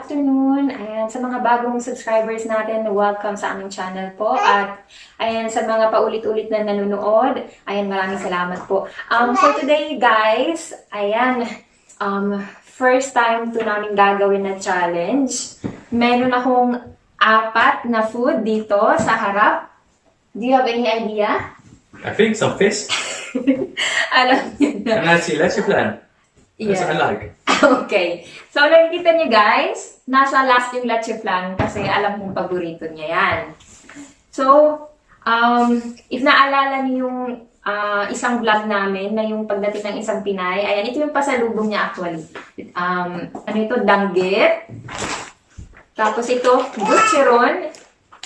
afternoon. Ayan, sa mga bagong subscribers natin, welcome sa aming channel po. At ayan, sa mga paulit-ulit na nanonood, ayan, maraming salamat po. So today guys, ayan, first time to namin gagawin na challenge. Meron akong 4 na food dito sa harap. Do you have any idea? I think some fish. Alam niyo na. And I see leche plan. That's what I like. Okay. So, nakikita niyo guys, nasa last yung leche flan kasi alam kong paborito niya yan. So, if naalala niyo yung isang vlog namin na yung pagdating ng isang Pinay, ayan, ito yung pasalubong niya actually. Ano ito? Danggit. Tapos ito, Bucheron.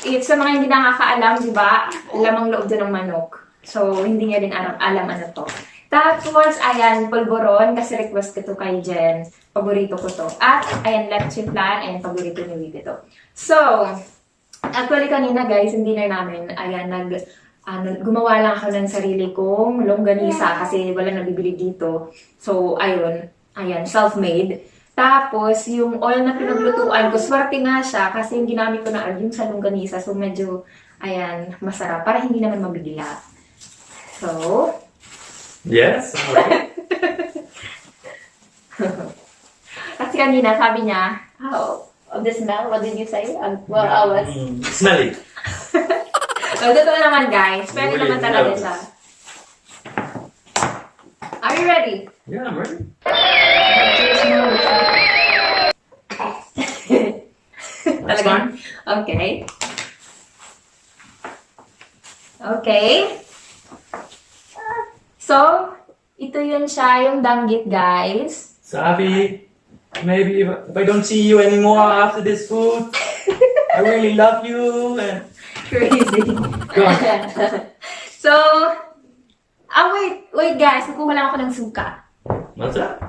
If sa mga hindi nakakaalam, di ba, lamang loob doon ng manok. So, hindi niya din alam ano to. Tapos, ayan, polvoron, kasi request ko to kay Jen. Paborito ko to. At, ayan, leche flan, ayan, paborito ni Vivi to. So, actually kanina guys, yung dinner namin, ayan, gumawa lang ako ng sarili kong longganisa kasi wala nabibili dito. So, ayun, ayan, self-made. Tapos, yung oil na pinaglutuan ko, swerte nga siya kasi yung ginamit ko na yung sa longganisa. So, medyo, ayan, masarap. Para hindi naman mabigla. So, Yes. Okay. kasi kanina, sabi niya, how of the smell? What did you say? Well, I was... Smelly. So, totoo naman guys. Pwede naman talaga siya. Are you ready? Yeah, I'm ready. That's fine. Okay. Okay. So, ito yun siya, yung danggit, guys. Sabi, maybe if I don't see you anymore after this food, I really love you. And... Crazy. Go on. So, wait guys, nakuha lang ako ng suka. What's that?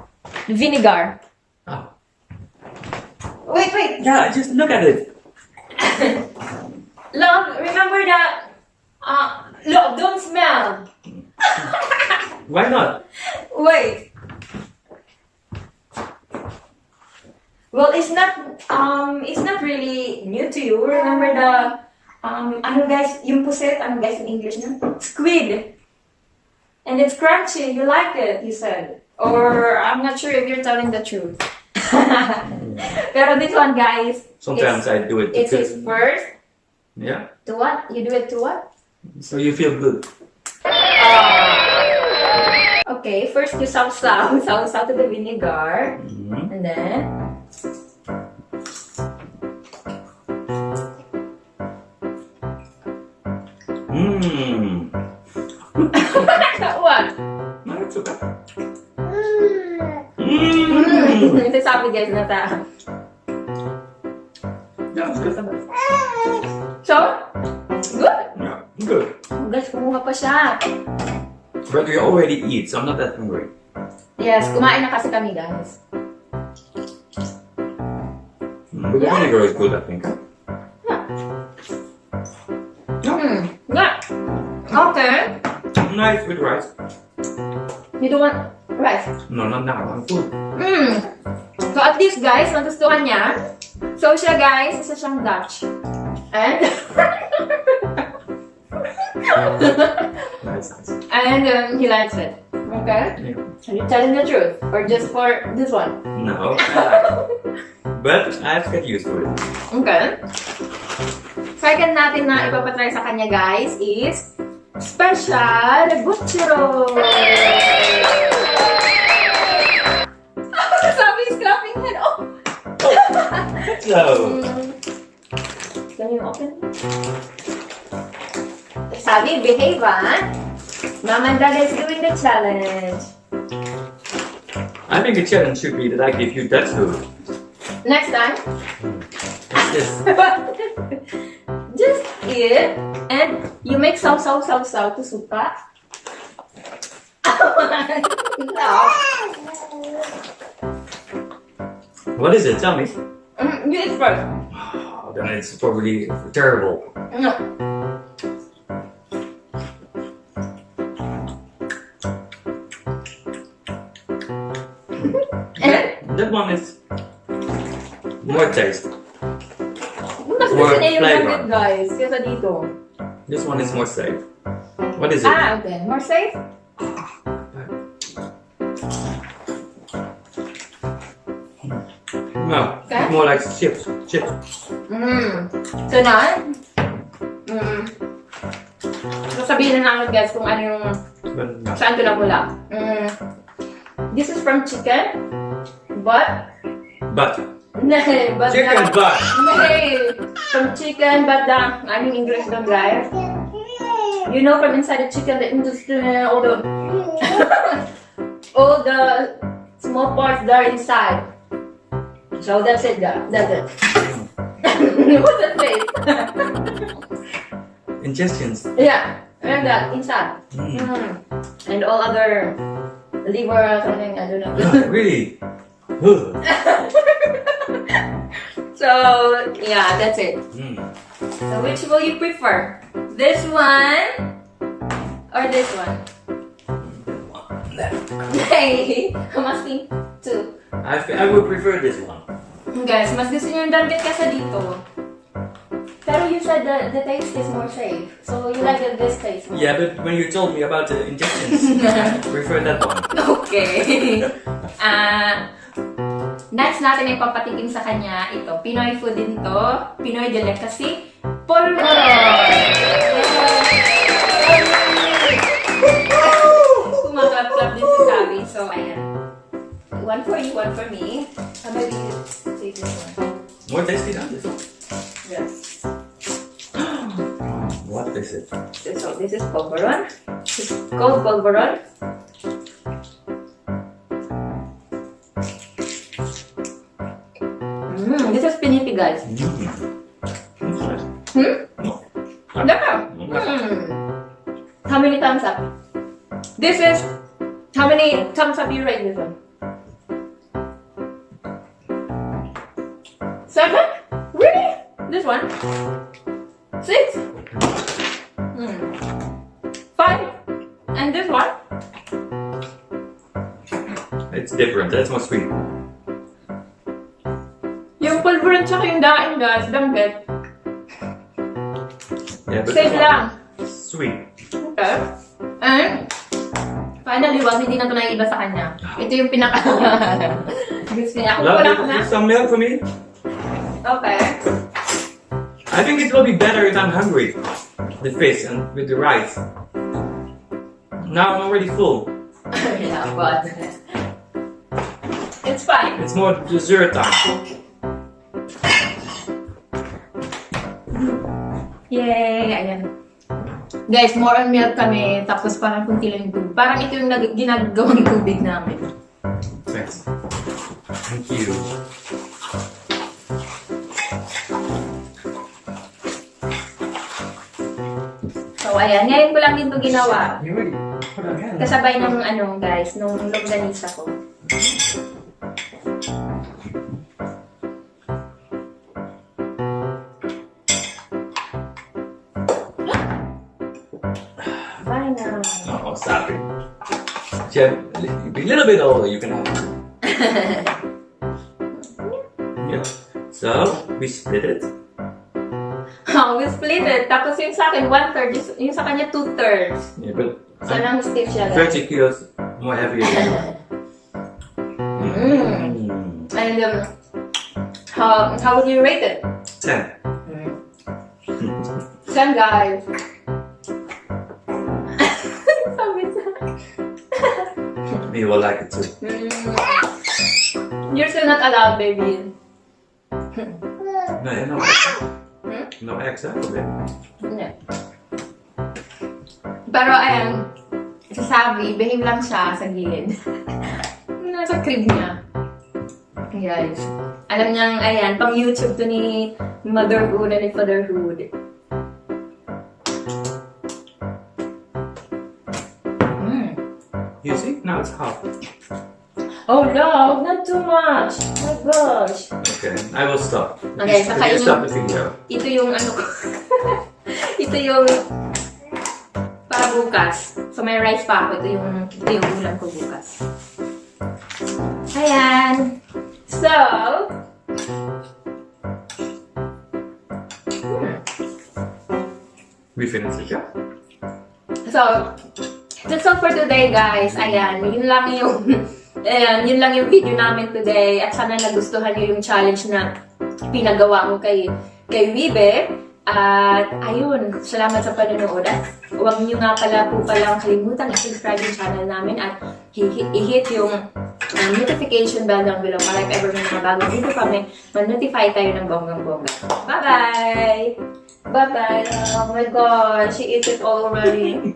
Vinegar. Oh. Wait. Yeah, just look at it. Love, remember that, love, don't smell. Why not? Wait. Well, it's not really new to you. Remember the, ano guys, yung puset, ano guys in English na? Squid. And it's crunchy, you like it, you said. Or, I'm not sure if you're telling the truth. Pero this one, guys. Sometimes I do it. It's his first. Yeah. To what? You do it to what? So you feel good. Okay, first you sauce-sauce to the vinegar. Mm-hmm. And then... Mmm. What? No, it's okay. Ito sabi guys na ta. Yeah, it's good. So, good. Yeah, good. Guys, kumuha pa siya. But we already eat, so I'm not that hungry. Yes, kumain na kasi kami guys. But the vinegar is good, I think. Yeah. Okay. Nice with rice. You don't want rice? No, not now. I'm full. So at least guys, nagustuhan niya. So siya guys, isa siyang Dutch. And... Nice. And he likes it. Okay? Yeah. Are you telling the truth? Or just for this one? No. But I have to get used to it. Okay. Second natin na ipapatry sa kanya guys is special Bucheron! Sabi is clapping head. Oh! So. Can you open? Sabi, behave Mama and Dad is doing the challenge. I think the challenge should be that I give you Dutch food. Next time, Yes. just eat and you make sauce to suka. What is it? Tell me. You eat first. Oh, then it's probably terrible. No. That one is More taste. Mas More gusto niya yung flavor. Danggit, guys, kaysa dito. This one is more safe. What is it? Ah, okay. More safe? No, Okay. more like chips. Chips. So now, so sabihin na namin guys kung ano yung But no. saan ito namula. This is from chicken, but nay, but Chicken butt. nay, from chicken, but I mean English don't guys. You know from inside the chicken, the all the all the small parts there inside. So that's it, guys. That's it. What's that face? Intestines. Yeah, and that inside. And all other liver or something, I don't know. Really? Ugh. So, yeah, that's it. So, which will you prefer? This one or this one? Hey, I'm asking two. I would prefer this one. Guys, mas gusto niyo yung Danggit kaysa dito. Pero you said the taste is more safe. So, you like this taste more. Yeah, but when you told me about the intestines, I prefer that one. Okay. Next natin ay papatikim sa kanya ito. Pinoy food din to. Pinoy delicacy. Polvoron! Kumaklap-klap din si Sabi. So, ayan. One for you, one for me. Maybe take this one. More tasty than this one. Yes. What is it? So, this is polvoron. It's called polvoron. This is piniti, guys. How many thumbs up? This is... How many thumbs up you rate this one? 7? Really? This one? 6? 5? And this one? It's different. That's more sweet. Yung pulverin tsaka yung daing, guys. Danggit. Yeah, but Save lang. sweet. Okay. And, finally, wag hindi na ito naiiba sa kanya. Ito yung pinaka... Gusto niya. Kung wala ko na. Some milk for me? Okay. I think it will be better if I'm hungry. The fish and with the rice. Now I'm already full. Yeah, but... It's fine. It's more dessert time. Yay! Ayan. Guys, more on milk kami. Tapos parang kunti lang yung tubig. Parang ito yung ginagawang tubig namin. Thanks. Thank you. So, ayan. Ngayon ko lang din ito ginawa. You really put on hand. Kasabay ng ano, guys, nung longganisa ko. Bye now. Oh, stop it. Jeff, be a little bit older, you can have it. Yeah. So, we split it. Oh, we split it. Tapos yung sa akin, 1/3. Yung sa kanya, 2/3. Yeah, but So, lang stiff siya, guys. 30 kilos more heavier than And, how would you rate it? 10. 10, guys. Sabi sa... You will like it too. You're still not allowed, baby. No eggs. No eggs, huh? Okay. Hindi. Pero ayan, si Sabi, behave lang siya sa gilid. Nasa crib niya. Guys, alam niyang, ayan, pang YouTube to ni motherhood and ni fatherhood. You see? Now it's hot. Oh no, not too much. Oh my gosh. Okay, I will stop. Okay, You saka can yung... stop the video. Ito yung ano ko. Ito yung para bukas. So may rice pa ako. Ito yung ulam ko bukas. Ayan. So, we finish it, yeah? So, that's all for today, guys. Ayan, yun lang yung yun lang yung video namin today. At sana nagustuhan niyo yung challenge na pinagawa ko kay Wibe. At ayun, salamat sa panonood. At huwag niyo nga pala po palang kalimutan i-subscribe yung channel namin at i-hit yung notification bell down below para if ever may mga bagong video kami, ma-notify tayo ng bonggang-bongga. Bye-bye! Bye-bye! Oh my gosh, she ate it all already.